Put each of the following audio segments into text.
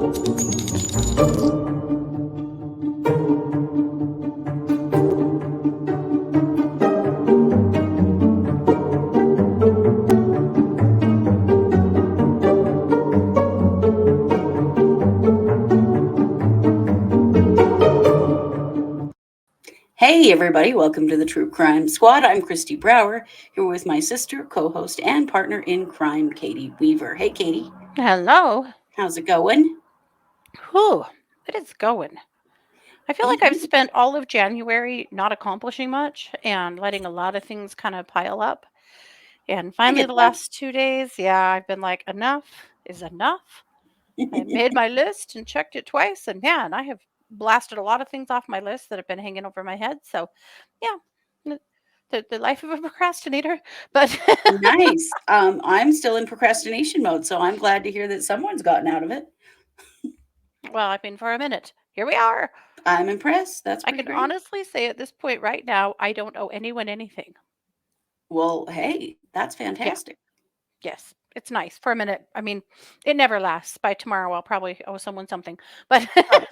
Hey, everybody, welcome to the True Crime Squad. I'm Kristi Brower, here with my sister, co host, and partner in crime, Katie Weaver. Hey, Katie. Hello. How's it going? Whew, it is going. I feel like I've Mhm. spent all of January not accomplishing much and letting a lot of things kind of pile up. And I finally, get the that. last 2 days, I've been like, enough is enough. I made my list and checked it twice, and man, I have blasted a lot of things off my list that have been hanging over my head. So, yeah, n- the life of a procrastinator. But Nice. I'm still in procrastination mode, so I'm glad to hear that someone's gotten out of it. well, I mean, for a minute, here we are. I'm impressed. That's I pretty can great. honestly say at this point right now, I don't owe anyone anything. Well, hey, that's Yeah. fantastic. Yes, it's nice for a minute. I mean, it never lasts. By tomorrow, I'll probably owe someone something. But Probably.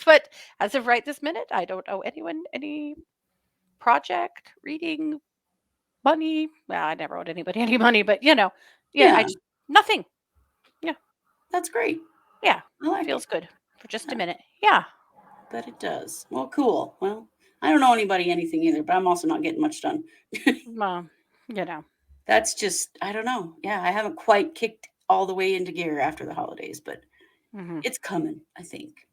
but as of right this minute, I don't owe anyone any project, reading, money. Well, I never owed anybody any money, but yeah, I Yeah, just nothing. Yeah, that's great. yeah, I like it. feels good for just a I minute. Yeah, bet it does. Well, cool. Well, I don't know anybody anything either, but I'm also not getting much done. well, you know, That's just, I don't know. Yeah, I haven't quite kicked all the way into gear after the holidays, but hmm it's coming, I think.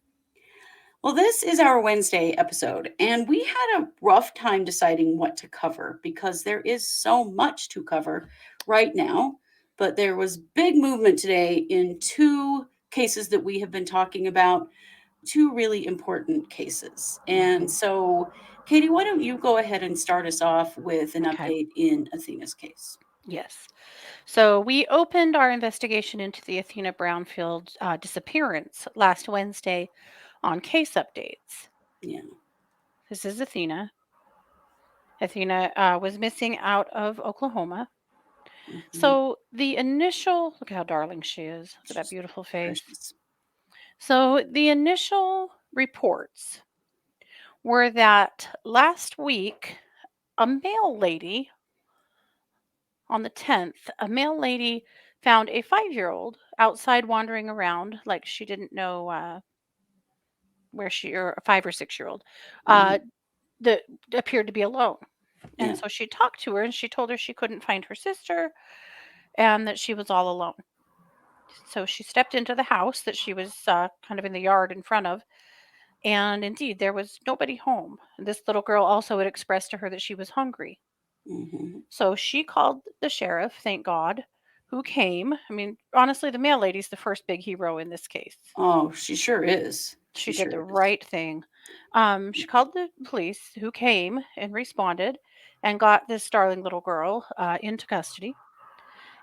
Well, this is our Wednesday episode, and we had a rough time deciding what to cover because there is so much to cover right now. But there was big movement today in two cases that we have been talking about, two really important cases. And hmm so, Katie, why don't you go ahead and start us off with an okay, update in Athena's case? yes. So we opened our investigation into the Athena Brownfield disappearance last Wednesday on case updates. Yeah. This is Athena. Athena was missing out of Oklahoma. Mhm. So the initial look how darling she is. Look at that She's beautiful face. precious. So the initial reports were that last week, a male lady on the 10th, a male lady found a 5-year-old outside wandering around like she didn't know where she, or a 5 or 6-year-old, Mhm. uh, that appeared to be alone. And Yeah. so she talked to her and she told her she couldn't find her sister and that she was all alone. So she stepped into the house that she was kind of in the yard in front of. And indeed, there was nobody home. This little girl also had expressed to her that she was hungry. Mhm. So she called the sheriff, thank God, who came. I mean, honestly, the mail lady's the first big hero in this case. Oh, she sure is. She She did sure the is. right thing. She called the police, who came and responded and got this darling little girl into custody.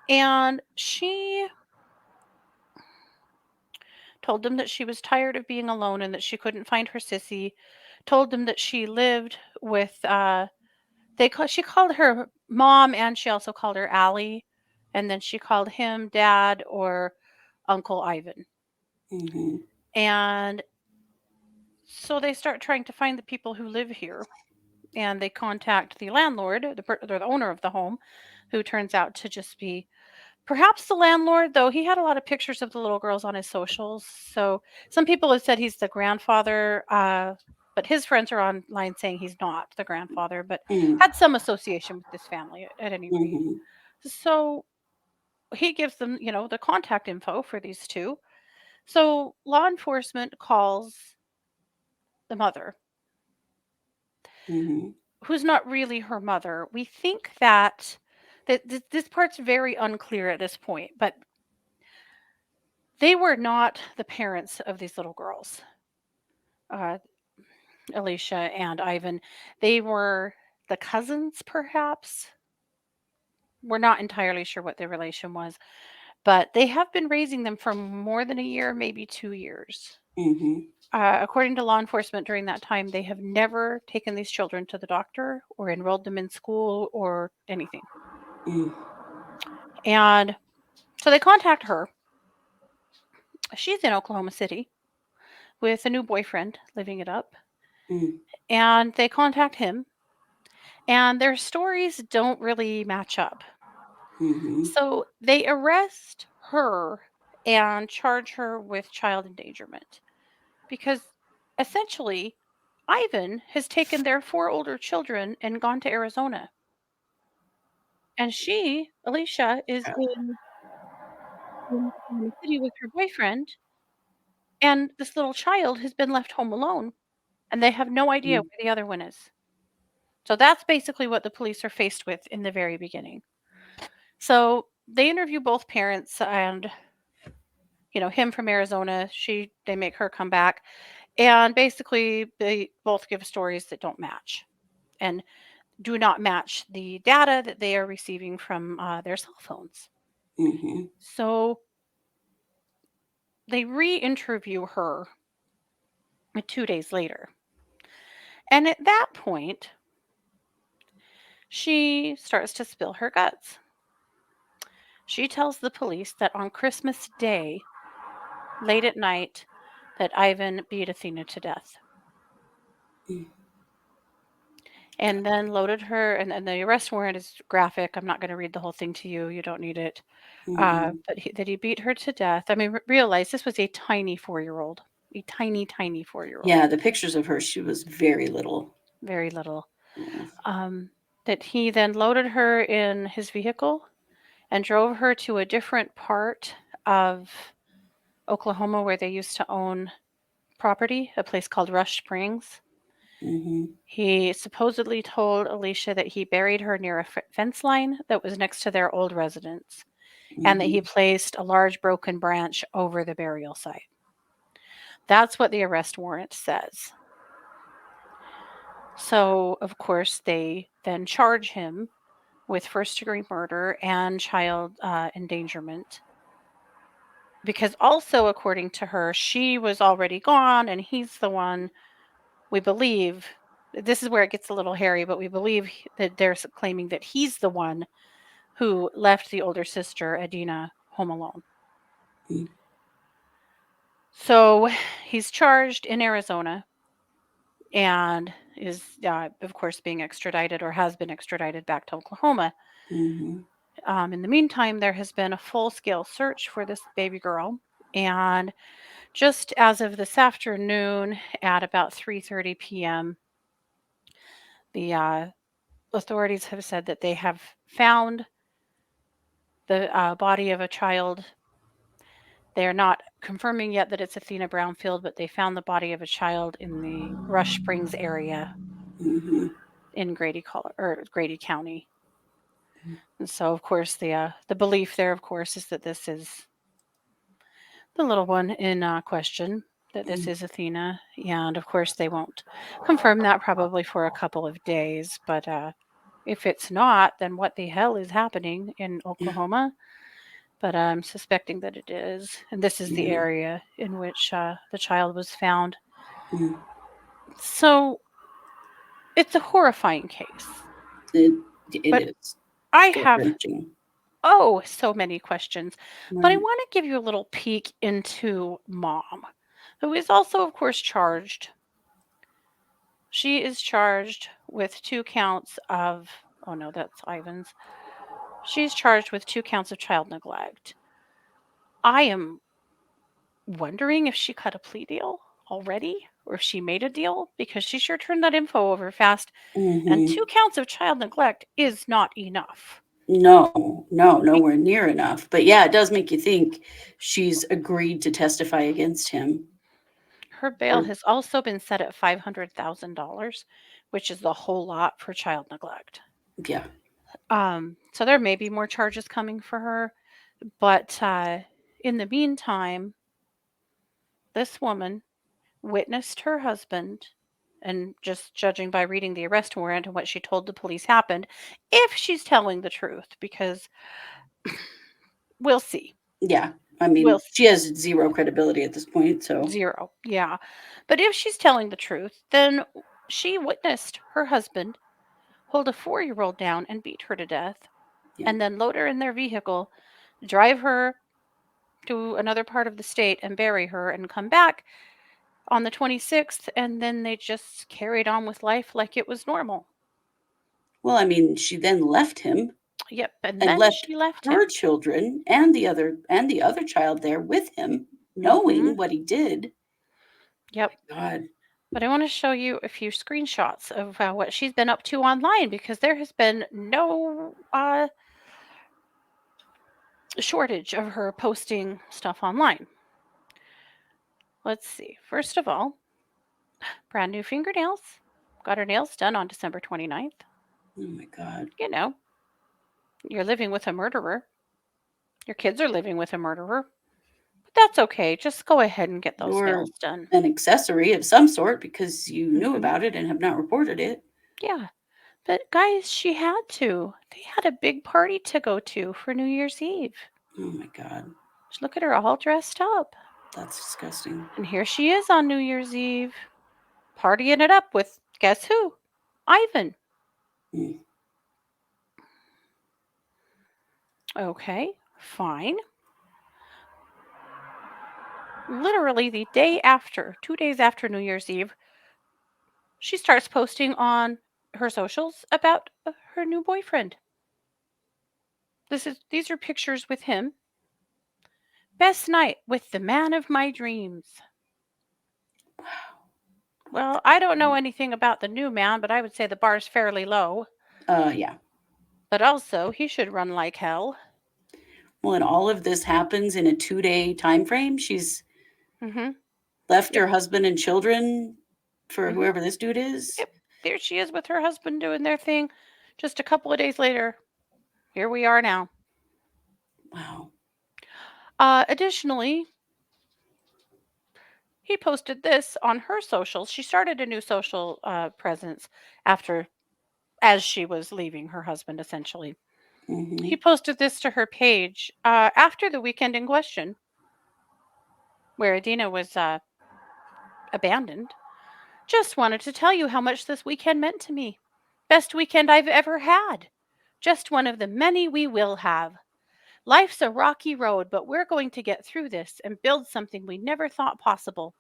And she told them that she was tired of being alone and that she couldn't find her sissy. Told them that she lived with she called her mom and she also called her Allie, and then she called him dad or Uncle Ivan. Mhm. And so they start trying to find the people who live here, and they contact the landlord, the owner of the home, who turns out to just be perhaps the landlord, though he had a lot of pictures of the little girls on his socials. So some people have said he's the grandfather, but his friends are online saying he's not the grandfather, but Mm. had some association with this family at any rate. Mhm. So he gives them, the contact info for these two. So law enforcement calls the mother, Mhm. who's not really her mother. We think that this part's very unclear at this point, but they were not the parents of these little girls, uh, Alicia and Ivan. They were the cousins, perhaps. We're not entirely sure what their relation was, but they have been raising them for more than a year, maybe 2 years. Mhm. According to law enforcement, during that time, they have never taken these children to the doctor or enrolled them in school or anything. Mm. And so they contact her, She's in Oklahoma City with a new boyfriend, living it up, Mm. and they contact him, and their stories don't really match up. Mm-hmm. So they arrest her and charge her with child endangerment because essentially Ivan has taken their 4 older children and gone to Arizona. And she, Alicia, is in Oklahoma City with her boyfriend, and this little child has been left home alone, and they have no idea Mm. where the other one is. So that's basically what the police are faced with in the very beginning. So they interview both parents and him from Arizona, they make her come back, and basically they both give stories that don't match and do not match the data that they are receiving from their cell phones. Mm-hmm. So they re-interview her 2 days later. And at that point, she starts to spill her guts. She tells the police that on Christmas Day, late at night, that Ivan beat Athena to death. Mm. And then loaded her, and the arrest warrant is graphic. I'm not going to read the whole thing to you. You don't need it. Mm-hmm. But that he beat her to death. I mean, realize this was a tiny 4-year-old, a tiny, tiny 4-year-old, Yeah, the pictures of her, she was very little. very little. Yeah. Um, that he then loaded her in his vehicle and drove her to a different part of Oklahoma where they used to own property, a place called Rush Springs. Mm-hmm. He supposedly told Alicia that he buried her near a fence line that was next to their old residence, and that he Mm-hmm. placed a large broken branch over the burial site. That's what the arrest warrant says. So, of course, they then charge him with first-degree murder and child endangerment. Because also, according to her, she was already gone, and he's the one, we believe. This is where it gets a little hairy, but we believe that they're claiming that he's the one who left the older sister, Adina, home alone. Mm. So he's charged in Arizona and is, of course, being extradited or has been extradited back to Oklahoma. Mm-hmm. In the meantime, there has been a full-scale search for this baby girl, and just as of this afternoon at about 3:30 p.m., the authorities have said that they have found the body of a child. They are not confirming yet that it's Athena Brownfield, but they found the body of a child in the Rush Springs area Mm-hmm. in Grady County. And so, of course, the belief there, of course, is that this is the little one in question, that this Mm. is Athena. And of course, they won't confirm that probably for a couple of days. But if it's not, then what the hell is happening in Yeah. Oklahoma? But I'm suspecting that it is. And this is the Yeah. area in which the child was found. Mm. So it's a horrifying case. It, it But is I gut have, wrenching. oh, so many questions. But I Right. want to give you a little peek into Mom, who is also, of course, charged. She is charged with 2 counts of, oh no, that's Ivan's. She's charged with 2 counts of child neglect. I am wondering if she cut a plea deal already or if she made a deal, because she sure turned that info over fast. And 2 Mm-hmm. counts of child neglect is not enough. No, no, Be- nowhere near enough. But yeah, it does make you think she's agreed to testify against him. Her bail Or has also been set at $500,000, which is a whole lot for child neglect. yeah. So there may be more charges coming for her, but in the meantime, this woman witnessed her husband, and just judging by reading the arrest warrant and what she told the police happened, if she's telling the truth, because we'll see. Yeah. I We'll mean, see. she has zero credibility at this point, so 0. Yeah. But if she's telling the truth, then she witnessed her husband hold a 4-year-old down and beat her to death, yeah. and then load her in their vehicle, drive her to another part of the state and bury her and come back on the 26th, and then they just carried on with life like it was normal. Well, I mean, she then left him Yep, and and then left she left her him. children and the other child there with him, Mhm. knowing what he did. Yep. God. But I want to show you a few screenshots of what she's been up to online, because there has been no shortage of her posting stuff online. Let's see. First of all, brand new fingernails. Got her nails done on December 29th. Oh my God. You know, you're living with a murderer. Your kids are living with a murderer. But that's okay. Just go ahead and get those You're nails done. an accessory of some sort because you knew Hmm. about it and have not reported it. Yeah. But guys, she had to. They had a big party to go to for New Year's Eve. Oh my God. Just look at her all dressed up. That's disgusting. And here she is on New Year's Eve, partying it up with, guess who? Ivan. Mm. Okay, fine. Literally the day after, 2 days after New Year's Eve, she starts posting on her socials about her new boyfriend. These are pictures with him. Best night with the man of my dreams. Well, I don't know anything about the new man, but I would say the bar's fairly low. Yeah. But also, he should run like hell. Well, and all of this happens in a 2-day time frame. She's Mm-hmm. left Yep. her husband and children for Mm-hmm. whoever this dude is. Yep. There she is with her husband doing their thing. Just a couple of days later, here we are now. Wow. Additionally, he posted this on her socials. She started a new social presence after, as she was leaving her husband, essentially. Hmm. He posted this to her page after the weekend in question, where Athena was abandoned. Just wanted to tell you how much this weekend meant to me. Best weekend I've ever had. Just one of the many we will have. Life's a rocky road, but we're going to get through this and build something we never thought possible.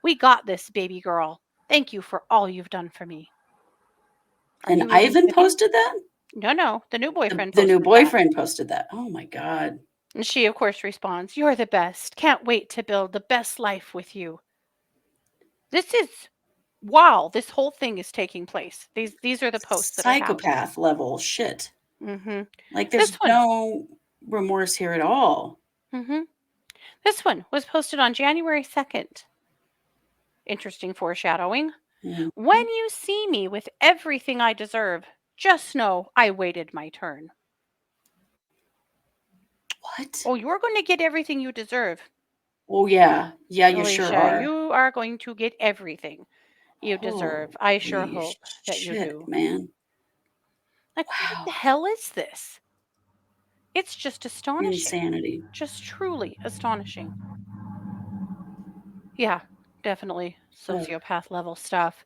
We got this, baby girl. Thank you for all you've done for me. Are And you even Ivan kidding? posted that? No, the new The, boyfriend the new posted that. boyfriend posted that. Oh my God. And she, of course, responds, "You're the best. Can't wait to build the best life with you." This is, while this whole thing is taking place. These are the posts that are happening. Psychopath level shit. Hmm. Like This there's one, no remorse here at all. hmm this one was posted on January 2nd. Interesting foreshadowing. Mhm. When you see me with everything I deserve, just know I waited my turn. What? Oh, you're going to get everything you deserve. Oh yeah. Yeah, you sure Alicia, are. you are going to get everything you deserve. I sure Holy hope that you shit, do. man. Like, what the Wow. hell is this? It's just astonishing. Insanity. Just truly astonishing. Yeah, definitely Ugh. sociopath level stuff.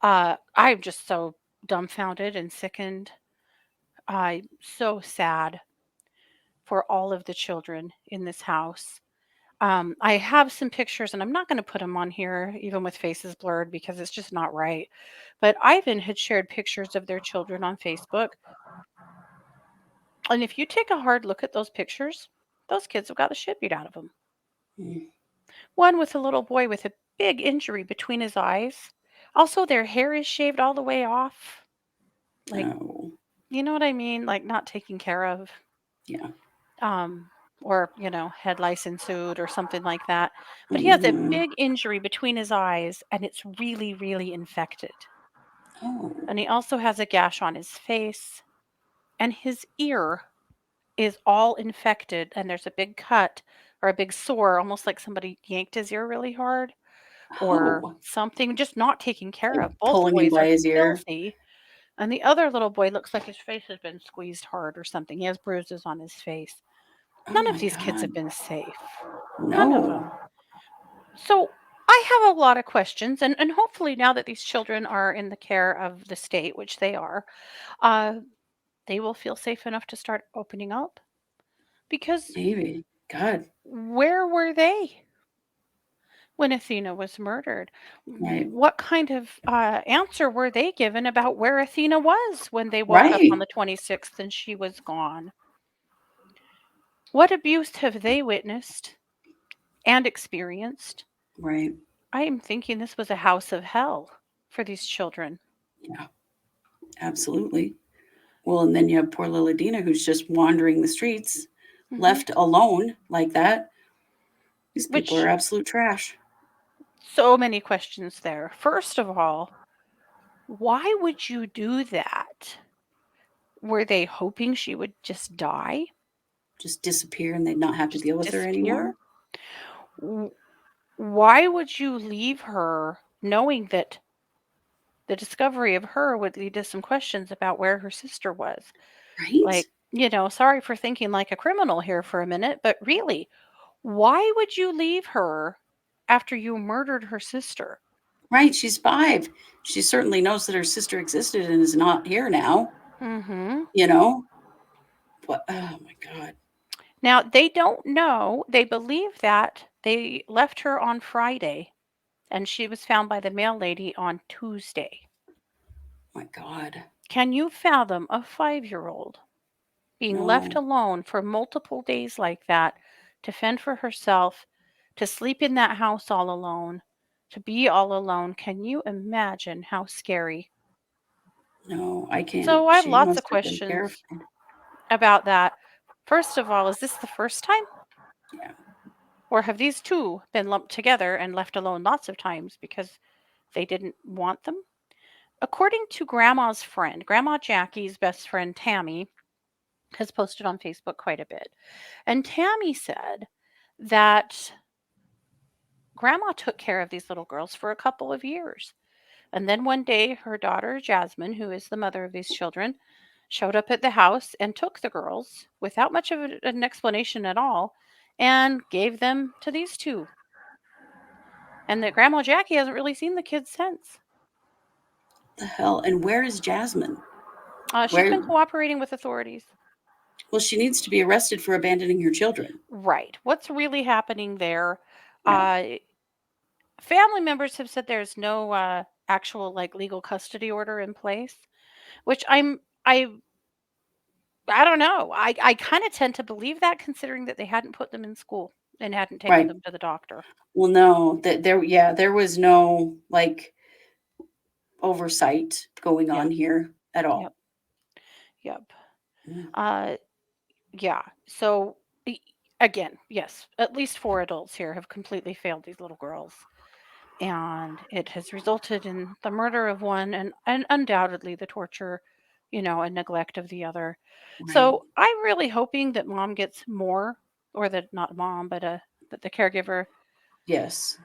I'm just so dumbfounded and sickened. I'm so sad for all of the children in this house. I have some pictures, and I'm not going to put them on here, even with faces blurred, because it's just not right. But Ivan had shared pictures of their children on Facebook. And if you take a hard look at those pictures, those kids have got the shit beat out of them. Mm. One with a little boy with a big injury between his eyes. Also, their hair is shaved all the way off. Like, Oh. you know what I mean? Like, not taken care of. Yeah. Um, or, head lice suit or something like that. But he has a Hmm. big injury between his eyes, and it's really, really infected. Oh. And he also has a gash on his face, and his ear is all infected, and there's a big cut or a big sore, almost like somebody yanked his ear really hard or Oh. something, just not taken care Like of. Both pulling him boys by are his ear. filthy. And the other little boy looks like his face has been squeezed hard or something. He has bruises on his face. Oh None of my these kids God. have been safe. None of No. them. So I have a lot of questions, and hopefully now that these children are in the care of the state, which they are, uh, they will feel safe enough to start opening up. Because Maybe. God. Where were they when Athena was murdered? Right. What kind of answer were they given about where Athena was when they woke up on Right. the 26th and she was gone? What abuse have they witnessed and experienced? Right. I am thinking this was a house of hell for these children. Yeah. Absolutely. Well, and then you have poor little Adina who's just wandering the streets, Hmm. left alone like that. These people are Which, absolute trash. so many questions there. First of all, why would you do that? Were they hoping she would just die? Just disappear and they'd not have to Just deal with her disappear? anymore. W- Why would you leave her knowing that the discovery of her would lead to some questions about where her sister was? Right? Like, sorry for thinking like a criminal here for a minute, but really, why would you leave her after you murdered her sister? Right. She's 5. She certainly knows that her sister existed and is not here now. Mhm. You know? But oh my God. Now, they don't know. They believe that they left her on Friday and she was found by the mail lady on Tuesday. My God. Can you fathom a 5-year-old being left No. alone for multiple days like that to fend for herself, to sleep in that house all alone, to be all alone? Can you imagine how scary? No, I So, can't. I have She lots of must have been questions terrified. about that. First of all, is this the first time? Yeah. Or have these two been lumped together and left alone lots of times because they didn't want them? According to Grandma's friend, Grandma Jackie's best friend Tammy has posted on Facebook quite a bit. And Tammy said that Grandma took care of these little girls for a couple of years. And then one day, her daughter Jasmine, who is the mother of these children, showed up at the house and took the girls without much of an explanation at all and gave them to these two. And that Grandma Jackie hasn't really seen the kids since. The hell? And where is Jasmine? She's Where? been cooperating with authorities. Well, she needs to be arrested for abandoning her children. Right. What's really happening there? Yeah. Uh, Family members have said there's no actual like legal custody order in place, which I don't know. I kind of tend to believe that considering that they hadn't put them in school and hadn't taken Right. them to the doctor. Well, no, that there, yeah, there was no like oversight going Yep. on here at Yep. all. Yep. Mm. Uh, yeah. So e- again, yes, at least 4 adults here have completely failed these little girls. And it has resulted in the murder of one and undoubtedly the torture, and neglect of the other. Right. So I'm really hoping that mom gets more, or that not mom, but that the caregiver, Yes.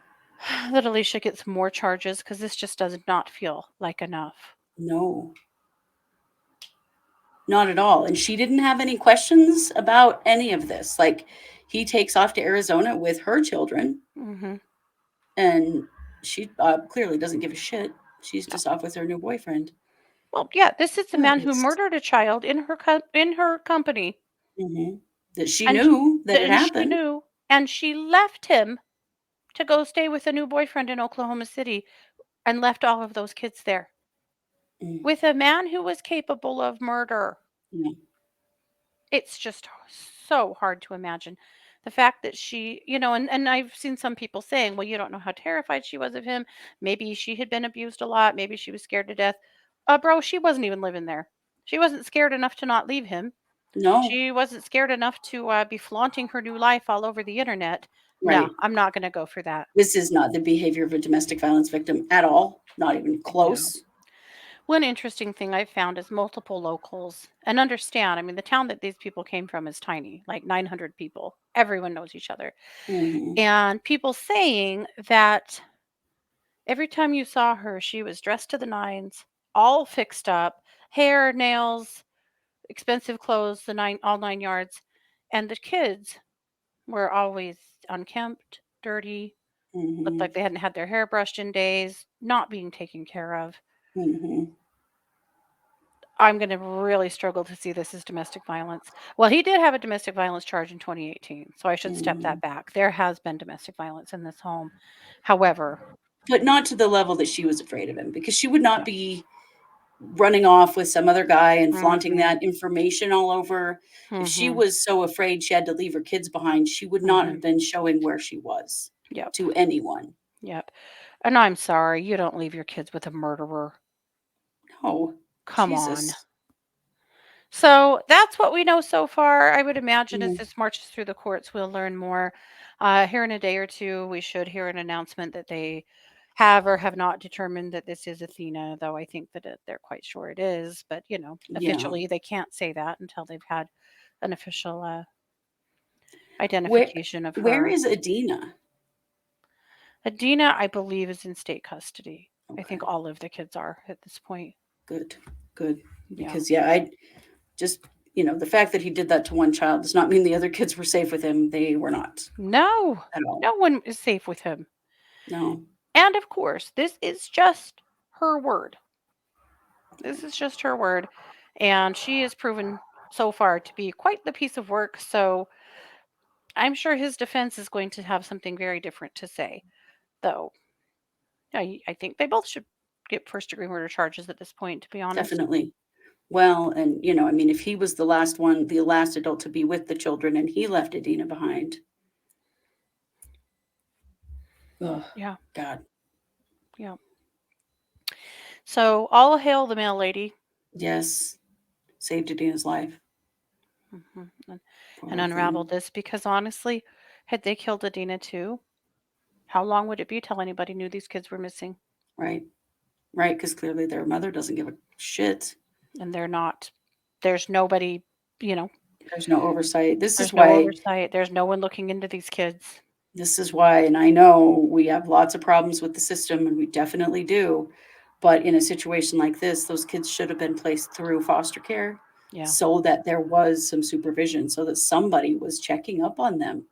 that Alicia gets more charges because this just does not feel like enough. No, not at all. And she didn't have any questions about any of this. Like, he takes off to Arizona with her children, Hmm. and she clearly doesn't give a shit. She's No. just off with her new boyfriend. Well, yeah, this is the But man who it's murdered a child in her company, mhm, that she and knew that it and she happened. knew, and she left him to go stay with a new boyfriend in Oklahoma City and left all of those kids there Mm, with a man who was capable of murder. yeah, It's just so hard to imagine. The fact that she, and I've seen some people saying, well, you don't know how terrified she was of him. Maybe she had been abused a lot. Maybe she was scared to death. Bro, she wasn't even living there. She wasn't scared enough to not leave him. no, She wasn't scared enough to be flaunting her new life all over the internet. No, right. I'm not going to go for that. This is not the behavior of a domestic violence victim at all. Not even No. close. One interesting thing I've found is multiple locals and understand. I mean, the town that these people came from is tiny, like 900 people. Everyone knows each other. Hmm. And people saying that every time you saw her, she was dressed to the nines, all fixed up, hair, nails, expensive clothes, all 9 yards. And the kids were always unkempt, dirty, looked Hmm. like they hadn't had their hair brushed in days, not being taken care of. Hmm. I'm going to really struggle to see this as domestic violence. Well, he did have a domestic violence charge in 2018, so I should step Mm. that back. There has been domestic violence in this home. However, But not to the level that she was afraid of him, because she would not yeah. be running off with some other guy and flaunting Mhm. that information all over. If she Mhm. was so afraid she had to leave her kids behind, she would not have Mhm. been showing where she was Yep. to anyone. Yep. And I'm sorry, you don't leave your kids with a murderer. No, Come on. Jesus. So that's what we know so far. I would imagine as Mm, this marches through the courts, we'll learn more. Here in a day or two, we should hear an announcement that they have or have not determined that this is Athena, though I think that they're quite sure it is. But, yeah. officially, they can't say that until they've had an official Where identification of where her. is Adina? Adina, I believe, is in state custody. I think Okay, all of the kids are at this point. good, good. Yeah. Because yeah, I just, the fact that he did that to one child does not mean the other kids were safe with him. They were not No, at all. no one is safe with him. No. And of course, this is just her word. This is just her word. And she has proven so far to be quite the piece of work. So I'm sure his defense is going to have something very different to say. Though I think they both should get first degree murder charges at this point, to be honest. Definitely. Well, and I mean, if he was the last one, the last adult to be with the children, and he left Adina behind. Oh, Yeah, God. yeah. So all hail the mail lady. Yes. Saved Adina's life. And, and Poor unravel thing. this because honestly, had they killed Adina too, how long would it be till anybody knew these kids were missing? Right. Right. Because clearly their mother doesn't give a shit. And they're not, there's nobody, you know, There's no oversight. This is there's no why, oversight. There's no one looking into these kids. and I know we have lots of problems with the system, and we definitely do. But in a situation like this, those kids should have been placed through foster care Yeah. so that there was some supervision, so that somebody was checking up on them.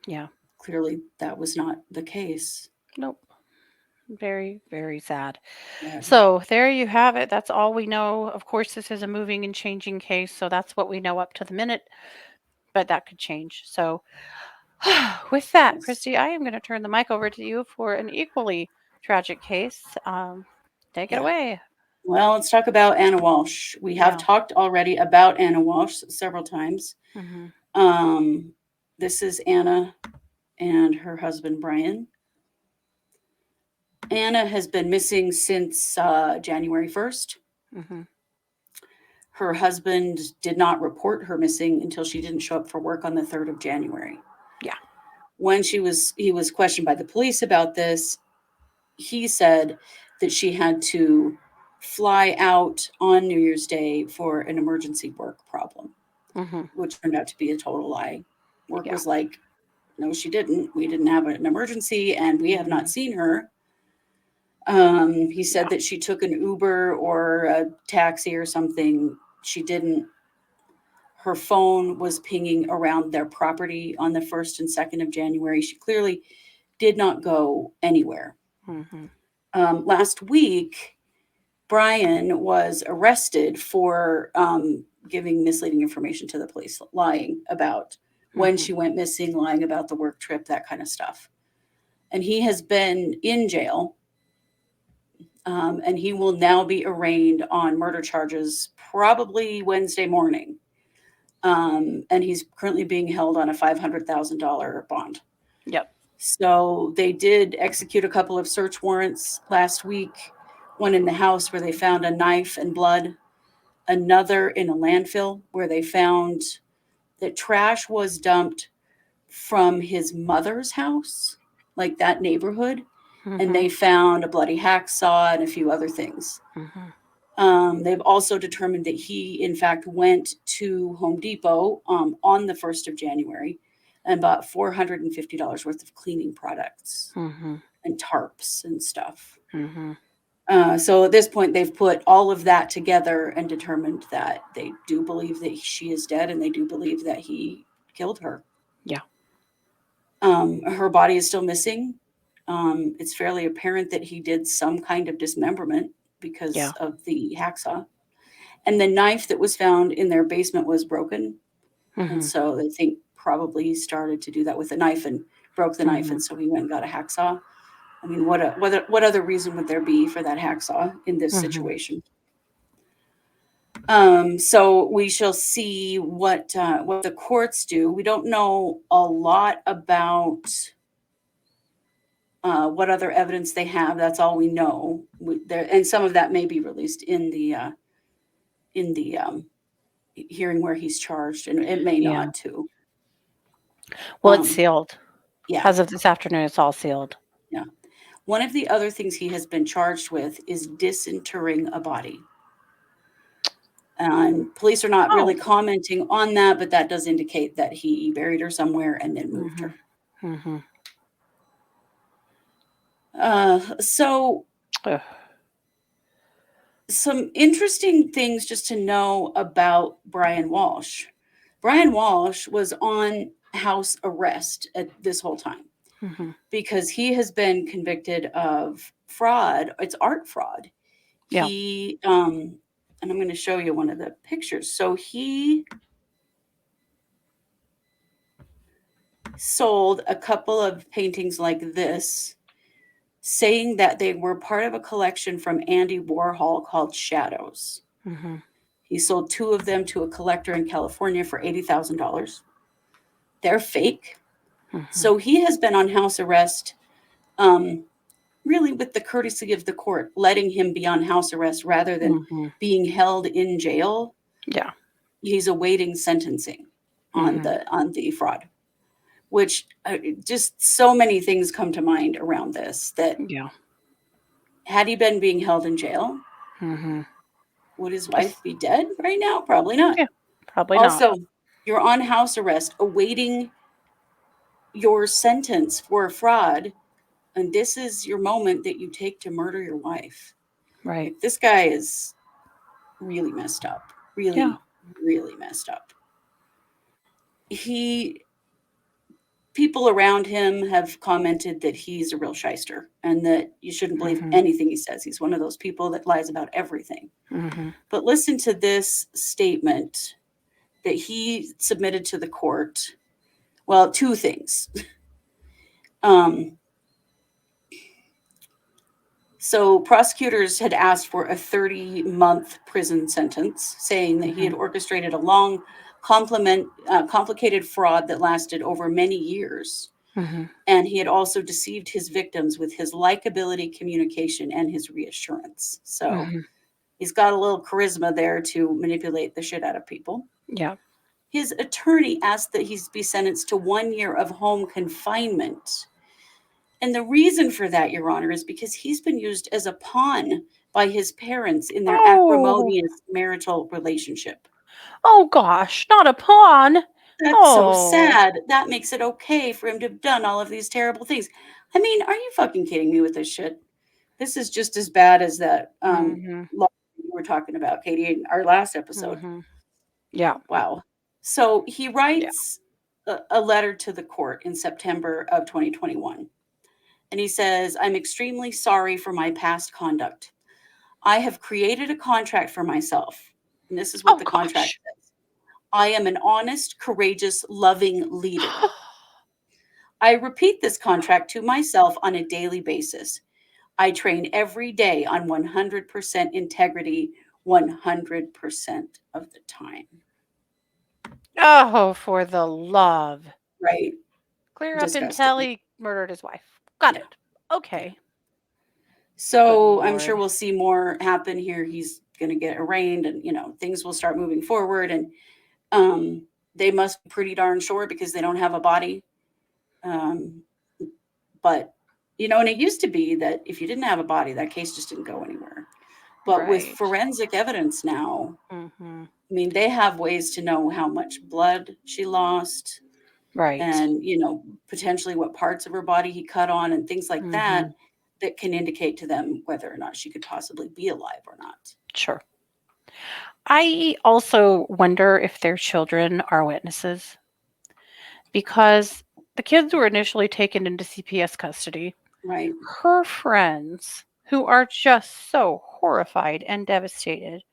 Yeah. Clearly, that was not the case. Nope. Very, very sad. Yeah, So there you have it. That's all we know. Of course, this is a moving and changing case. So that's what we know up to the minute, but that could change. So with that, yes. Kristi, I am going to turn the mic over to you for an equally tragic case. Take it Yeah. away. Well, let's talk about Anna Walsh. We have Yeah. talked already about Anna Walsh several times. Hmm. Um, this is Anna and her husband, Brian. Anna has been missing since January 1st. Hmm. Her husband did not report her missing until she didn't show up for work on the 3rd of January. Yeah. When he was questioned by the police about this, he said that she had to fly out on New Year's Day for an emergency work problem, Hmm. which turned out to be a total lie. Work Yeah. was like, no, she didn't. We didn't have an emergency, and we have not Hmm. seen her. He Yeah. said that she took an Uber or a taxi or something. She didn't. Her phone was pinging around their property on the 1st and 2nd of January. She clearly did not go anywhere. Hmm. Last week, Brian was arrested for giving misleading information to the police, lying about when Hmm. she went missing, lying about the work trip, that kind of stuff. And he has been in jail, and he will now be arraigned on murder charges probably Wednesday morning. And he's currently being held on a $500,000 bond. Yep. So they did execute a couple of search warrants last week, one in the house where they found a knife and blood, another in a landfill where they found that trash was dumped from his mother's house, like that neighborhood, and Hmm. they found a bloody hacksaw and a few other things. Hmm. They've also determined that he, in fact, went to Home Depot on the 1st of January and bought $450 worth of cleaning products Hmm. and tarps and stuff. Hmm. So at this point, they've put all of that together and determined that they do believe that she is dead, and they do believe that he killed her. Yeah. Her body is still missing. It's fairly apparent that he did some kind of dismemberment because Yeah. of the hacksaw. And the knife that was found in their basement was broken. And Mhm. so they think probably he started to do that with a knife and broke the knife. Mhm. And so he went and got a hacksaw. I mean, what other reason would there be for that hacksaw in this Mhm. situation? So we shall see what the courts do. We don't know a lot about what other evidence they have. That's all we know. And some of that may be released in the hearing where he's charged, and it may Yeah. not too. Well, it's Um, sealed. yeah, As of this afternoon, it's all sealed. yeah. One of the other things he has been charged with is disinterring a body. And police are not really Oh. commenting on that, but that does indicate that he buried her somewhere and then moved her. Mhm. Mhm. So Ugh. some interesting things just to know about Brian Walshe. Brian Walshe was on house arrest at this whole time Mhm. because he has been convicted of fraud. It's art fraud. Yeah. He and I'm going to show you one of the pictures. So he sold a couple of paintings like this, saying that they were part of a collection from Andy Warhol called Shadows. Mhm. He sold 2 of them to a collector in California for $80,000. They're fake. Mhm. So he has been on house arrest, really with the courtesy of the court, letting him be on house arrest rather than Mhm. being held in jail. Yeah. He's awaiting sentencing on Mhm. the fraud, which just so many things come to mind around this. That Yeah. had he been being held in jail, Mhm. would his Yes. wife be dead right now? Probably not. Yeah. Probably not. Also, you're on house arrest awaiting your sentence for a fraud, and this is your moment that you take to murder your wife. Right. Like, this guy is really messed up. Yeah. Really, really messed up. He People around him have commented that he's a real shyster and that you shouldn't believe Mhm. anything he says. He's one of those people that lies about everything. Mhm. But listen to this statement that he submitted to the court. Well, 2 things. Um, So prosecutors had asked for a 30-month prison sentence, saying that he had Mhm. orchestrated a long, complicated fraud that lasted over many years. Mhm. And he had also deceived his victims with his likability, communication, and his reassurance. So Mhm. he's got a little charisma there to manipulate the shit out of people. Yeah. His attorney asked that he be sentenced to 1 year of home confinement. And the reason for that, Your Honor, is because he's been used as a pawn by his parents in their Oh. acrimonious marital relationship. Oh gosh, not a pawn. That's so Oh. sad. That makes it okay for him to have done all of these terrible things. I mean, are you fucking kidding me with this shit? This is just as bad as that Mhm. law we were talking about, Katie, in our last episode. Mhm. Yeah. Wow. So he Yeah. writes a letter to the court in September of 2021. And he says, I'm extremely sorry for my past conduct. I have created a contract for myself. And this is what Oh the contract gosh. says. I am an honest, courageous, loving leader. I repeat this contract to myself on a daily basis. I train every day on 100% integrity 100% of the time. Oh, for the love. Right? Clear up until Disgusting. he murdered his wife. Got Yeah. it. Okay. Good So I'm sure lord. we'll see more happen here. He's going to get arraigned and, things will start moving forward. And Um, they must be pretty darn sure because they don't have a body. Um, but and it used to be that if you didn't have a body, that case just didn't go anywhere. But with Right. forensic evidence now, Mhm. I mean, they have ways to know how much blood she lost Right. and, potentially what parts of her body he cut on and things like that Mhm. that can indicate to them whether or not she could possibly be alive or not. Sure. I also wonder if their children are witnesses because the kids were initially taken into CPS custody. Right. Her friends, who are just so horrified and devastated,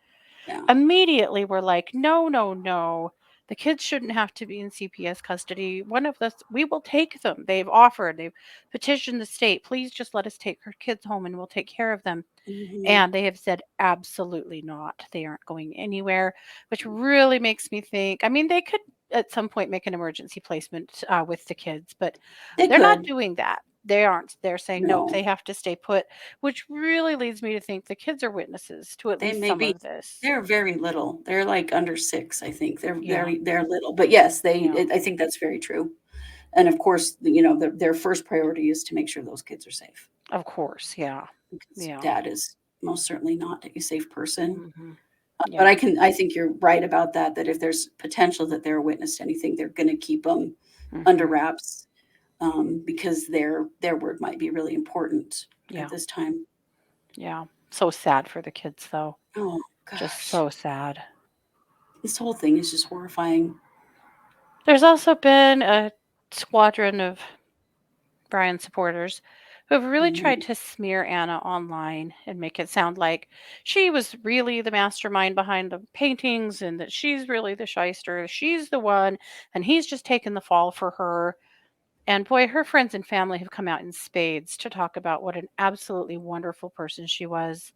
Yeah. immediately were like, no, no, no. The kids shouldn't have to be in CPS custody. One of us, we will take them. They've offered, they've petitioned the state. Please just let us take her kids home and we'll take care of them. Hmm. And they have said absolutely not. They aren't going anywhere, which really makes me think. I mean, they could at some point make an emergency placement with the kids, but They they're not could. doing that. They aren't. They're saying, nope, No, they have to stay put, which really leads me to think the kids are witnesses to at they least may some be. of this. They're very little. They're like under 6, I think. They're Yeah. very they're little. But yes, Yeah. I think that's very true. And of course, their first priority is to make sure those kids are safe Of course. Yeah. because Yeah. dad is most certainly not a safe person. Hmm. But Yeah. I think you're right about that. That if there's potential that they're a witness to anything, they're going to keep them under Hmm. wraps, because their word might be really important at Yeah. this time. Yeah. So sad for the kids, though. Oh Just gosh, so sad. this whole thing is just horrifying. There's also been a squadron of Brian supporters who have really tried Mhm. to smear Anna online and make it sound like she was really the mastermind behind the paintings and that she's really the shyster. She's the one, and he's just taken the fall for her. And boy, her friends and family have come out in spades to talk about what an absolutely wonderful person she was,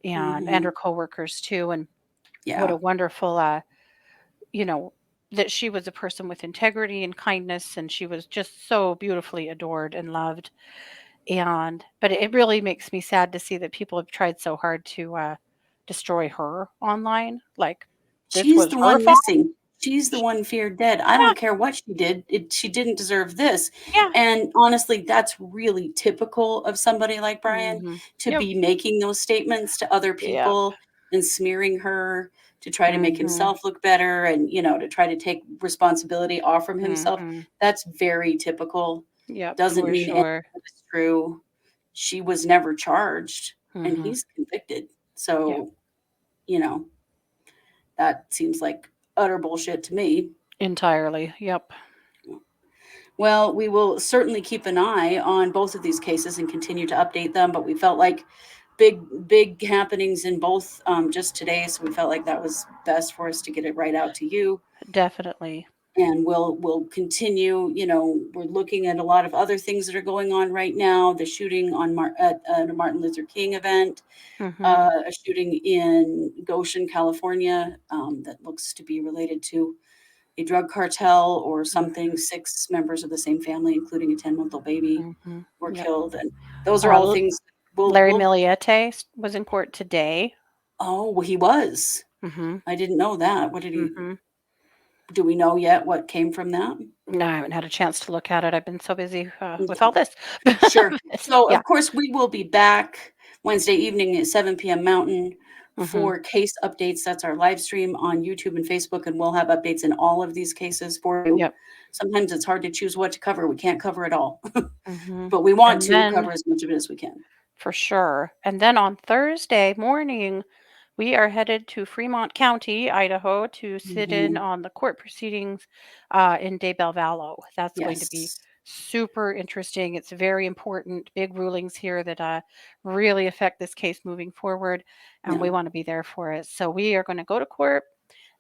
and Mhm. her coworkers too, and what Yeah, a wonderful you know, that she was a person with integrity and kindness, and she was just so beautifully adored and loved. And but it really makes me sad to see that people have tried so hard to destroy her online. Like this she's was the her one fault. missing. She's the Sh- one feared dead. I Yeah, don't care what she did. She didn't deserve this. yeah. And honestly, that's really typical of somebody like Brian Mm-hmm. to Yep. be making those statements to other Yep. people and smearing her to try to make Mm-hmm. himself look better and, to try to take responsibility off from himself. Mm-hmm. That's very typical. Yep. Doesn't For mean any sure. of it's true. She was never charged and Mm-hmm. he's convicted. Yep. So, you know, that seems like utter bullshit to me. Entirely. Yep. Well, we will certainly keep an eye on both of these cases and continue to update them. But we felt like big happenings in both, just today, so we felt like that was best for us to get it right out to you. Definitely. And we'll continue. We're looking at a lot of other things that are going on right now. The shooting at a Martin Luther King event, Mm-hmm. a shooting in Goshen, California, that looks to be related to a drug cartel or something. Mm-hmm. 6 members of the same family, including a 10-month-old baby, Mm-hmm. were Yep. killed, and those are all L- things we'll Larry we'll Miliete was in court today. Oh, well, he was. Mm-hmm. I didn't know that. What did he Mm-hmm. Do we know yet what came from that? No, I haven't had a chance to look at it. I've been so busy with all Okay. this. Sure. But, So, yeah. of course, we will be back Wednesday evening at 7 p.m. Mountain Mm-hmm. for case updates. That's our live stream on YouTube and Facebook, and we'll have updates in all of these cases for you. Yep. Sometimes it's hard to choose what to cover. We can't cover it all, Mm-hmm. but we want And to then cover as much of it as we can. for sure. And then on Thursday morning, we are headed to Fremont County, Idaho, to sit in Mhm. on the court proceedings in De Belvallo. That's going to be Yes. super interesting. It's very important, big rulings here that really affect this case moving forward, and Yeah. we want to be there for it. So we are going to go to court,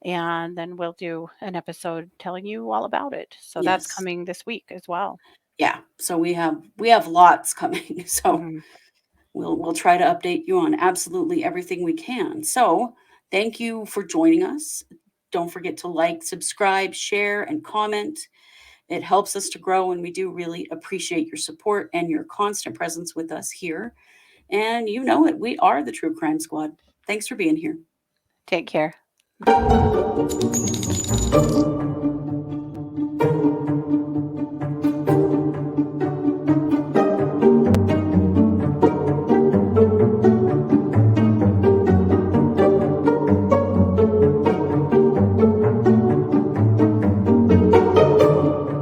and then we'll do an episode telling you all about it. So that's Yes. coming this week as well. Yeah. So we have lots coming. So Hmm. we'll try to update you on absolutely everything we can. So thank you for joining us. Don't forget to like, subscribe, share, and comment. It helps us to grow, and we do really appreciate your support and your constant presence with us here. And you know it, we are the True Crime Squad. Thanks for being here. Take care.